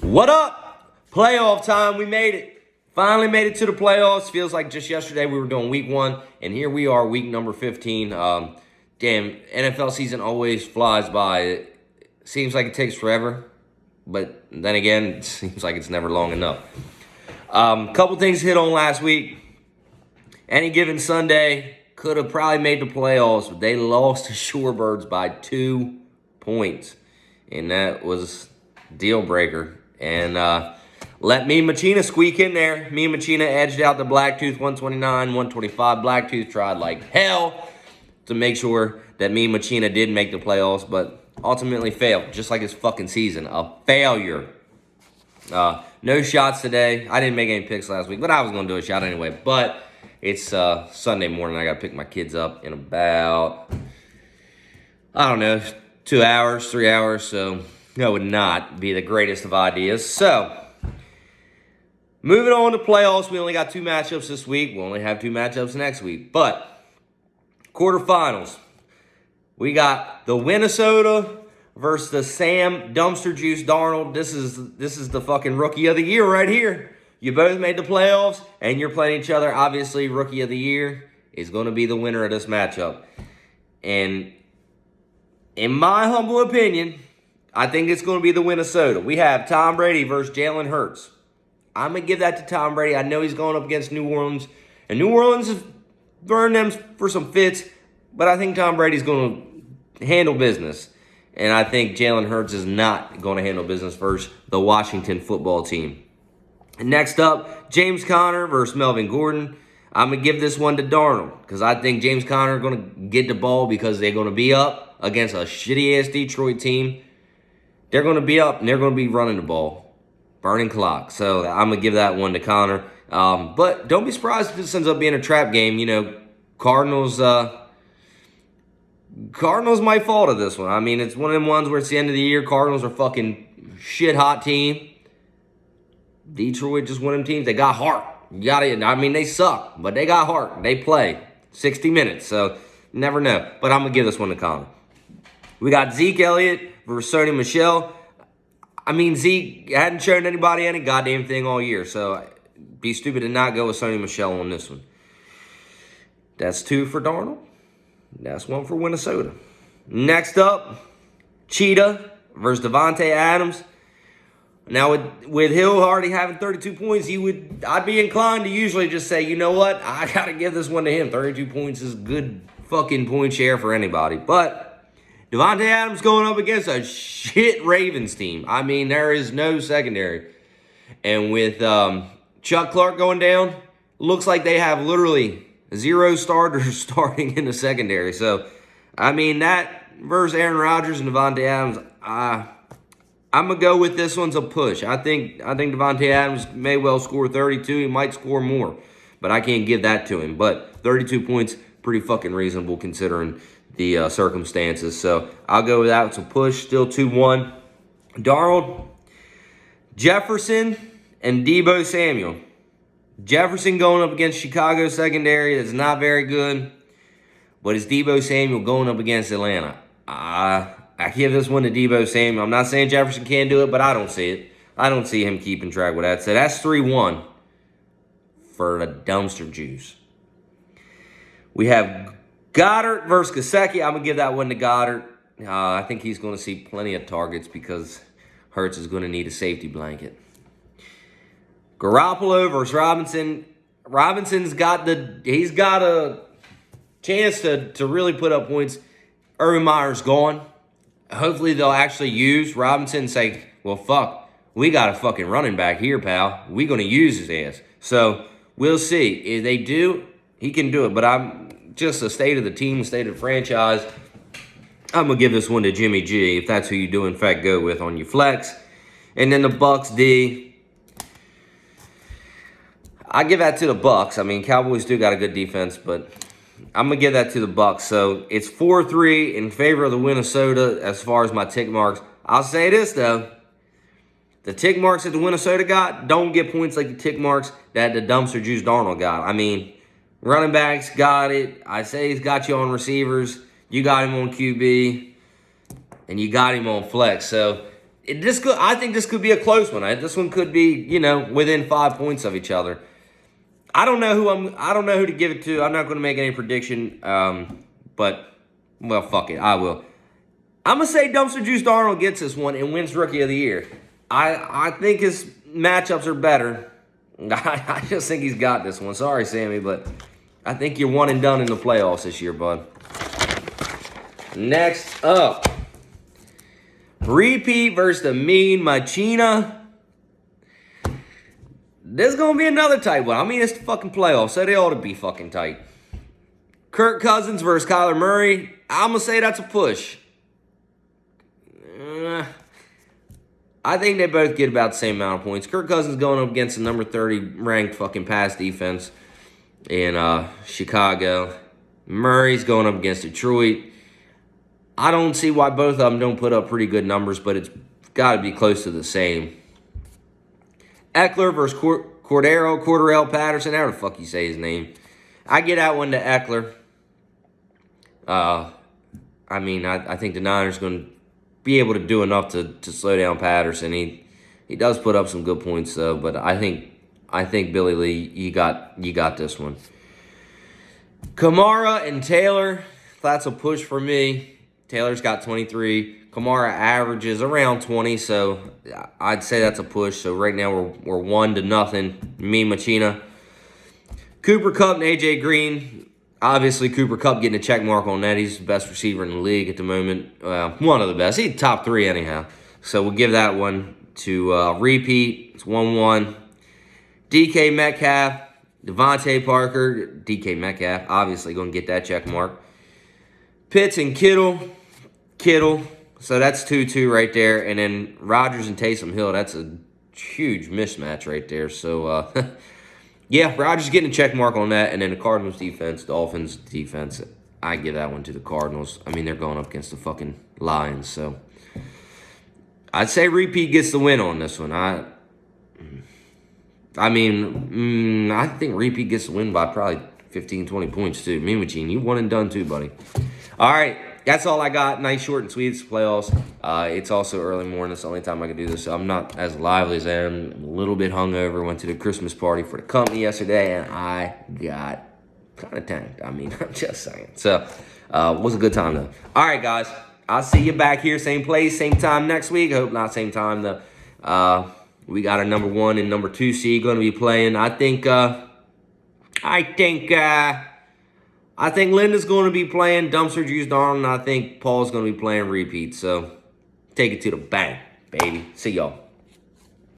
What up? Playoff time. We made it. Finally made it to the playoffs. Feels like just yesterday we were doing week 1, and here we are, week number 15. Damn, NFL season always flies by. It seems like it takes forever, but then again, it seems like it's never long enough. Couple things hit on last week. Any given Sunday could have probably made the playoffs, but they lost to Shorebirds by 2 points, and that was deal breaker. And let me and Machina squeak in there. Me and Machina edged out the Blacktooth 129, 125. Blacktooth tried like hell to make sure that me and Machina did make the playoffs, but ultimately failed, just like his fucking season. A failure. No shots today. I didn't make any picks last week, but I was going to do a shot anyway. But it's Sunday morning. I got to pick my kids up in about, 2 hours, 3 hours, so that would not be the greatest of ideas. So, moving on to playoffs, we only got 2 matchups this week. We'll only have 2 matchups next week. But, quarterfinals, we got the Minnesota versus the Sam Dumpster Juice Darnold. This is the fucking rookie of the year right here. You both made the playoffs, and you're playing each other. Obviously, rookie of the year is going to be the winner of this matchup. And in my humble opinion, I think it's going to be the Minnesota. We have Tom Brady versus Jalen Hurts. I'm going to give that to Tom Brady. I know he's going up against New Orleans, and New Orleans has burned them for some fits, but I think Tom Brady's going to handle business. And I think Jalen Hurts is not going to handle business versus the Washington football team. And next up, James Conner versus Melvin Gordon. I'm going to give this one to Darnold because I think James Conner is going to get the ball because they're going to be up against a shitty-ass Detroit team. They're going to be up, and they're going to be running the ball. Burning clock. So I'm going to give that one to Conner. But don't be surprised if this ends up being a trap game. You know, Cardinals might fall to this one. I mean, it's one of them ones where it's the end of the year. Cardinals are fucking shit-hot team. Detroit just one of them teams. They got heart. They suck, but they got heart. They play 60 minutes, so never know. But I'm going to give this one to Conner. We got Zeke Elliott versus Sony Michel. I mean, Zeke hadn't shown anybody any goddamn thing all year, so be stupid to not go with Sony Michel on this one. That's 2 for Darnold. That's 1 for Minnesota. Next up, Cheetah versus Devontae Adams. Now, with Hill already having 32 points, I'd be inclined to usually just say, you know what? I got to give this one to him. 32 points is good fucking point share for anybody. But Devontae Adams going up against a shit Ravens team. I mean, there is no secondary. And with Chuck Clark going down, looks like they have literally 0 starters starting in the secondary. So, I mean, that versus Aaron Rodgers and Devontae Adams, I'm going to go with this one's a push. I think Devontae Adams may well score 32. He might score more, but I can't give that to him. But 32 points, pretty fucking reasonable considering the circumstances. So I'll go with that. It's a push. Still 2-1. Darnold, Jefferson, and Deebo Samuel. Jefferson going up against Chicago secondary. That's not very good. But it's Deebo Samuel going up against Atlanta. I give this one to Deebo Samuel. I'm not saying Jefferson can't do it, but I don't see it. I don't see him keeping track with that. So that's 3-1 for the Dumpster Juice. We have Goddard versus Gesicki. I'm going to give that one to Goddard. I think he's going to see plenty of targets because Hurts is going to need a safety blanket. Garoppolo versus Robinson. Robinson's got a chance to really put up points. Urban Meyer's gone. Hopefully they'll actually use Robinson and say, well, fuck, we got a fucking running back here, pal. We're going to use his ass. So we'll see. If they do, he can do it. But I'm just the state of the team, state of the franchise. I'm going to give this one to Jimmy G, if that's who you do, in fact, go with on your flex. And then the Bucks D. I give that to the Bucks. I mean, Cowboys do got a good defense, but I'm going to give that to the Bucks. So it's 4-3 in favor of the Minnesota as far as my tick marks. I'll say this, though. The tick marks that the Minnesota got don't get points like the tick marks that the Dumpster Juice Darnold got. I mean, running backs got it. I say he's got you on receivers. You got him on QB. And you got him on flex. So I think this could be a close one. This one could be, you know, within 5 points of each other. I don't know who to give it to. I'm not going to make any prediction. But well, fuck it. I will. I'm gonna say Dumpster Juice Darnold gets this one and wins Rookie of the Year. I think his matchups are better. I just think he's got this one. Sorry, Sammy, but I think you're one and done in the playoffs this year, bud. Next up, repeat versus the Mean Machina. This is going to be another tight one. I mean, it's the fucking playoffs, so they ought to be fucking tight. Kirk Cousins versus Kyler Murray. I'm going to say that's a push. I think they both get about the same amount of points. Kirk Cousins going up against the number 30 ranked fucking pass defense in Chicago. Murray's going up against Detroit. I don't see why both of them don't put up pretty good numbers, but it's got to be close to the same. Eckler versus Cordarrelle Patterson. How the fuck you say his name? I get that one to Eckler. I mean, I think the Niners going to be able to do enough to slow down Patterson. He does put up some good points though, but I think Billy Lee, you got this one. Kamara and Taylor, that's a push for me. Taylor's got 23. Kamara averages around 20, so I'd say that's a push. So right now we're 1-0. Me Machina. Cooper Kupp and AJ Green. Obviously, Cooper Kupp getting a check mark on that. He's the best receiver in the league at the moment. One of the best. He's top 3 anyhow. So we'll give that one to repeat. It's 1-1. DK Metcalf, Devontae Parker. DK Metcalf, obviously going to get that check mark. Pitts and Kittle. So that's 2-2 right there. And then Rodgers and Taysom Hill. That's a huge mismatch right there. So, yeah, Rodgers getting a check mark on that. And then the Cardinals defense, Dolphins defense, I give that one to the Cardinals. I mean, they're going up against the fucking Lions. So I'd say repeat gets the win on this one. I think repeat gets the win by probably 15, 20 points too. Me, Machine, you one and done too, buddy. All right. That's all I got. Nice, short, and sweet. It's playoffs. It's also early morning. That's the only time I can do this. So I'm not as lively as I am. I'm a little bit hungover. Went to the Christmas party for the company yesterday, and I got kind of tanked. I mean, I'm just saying. So it was a good time, though. All right, guys. I'll see you back here, same place, same time next week. I hope not same time. We got our number 1 and number 2 seed going to be playing. I think Linda's going to be playing Dumpster Juice Darnold, and I think Paul's going to be playing repeat. So take it to the bank, baby. See y'all.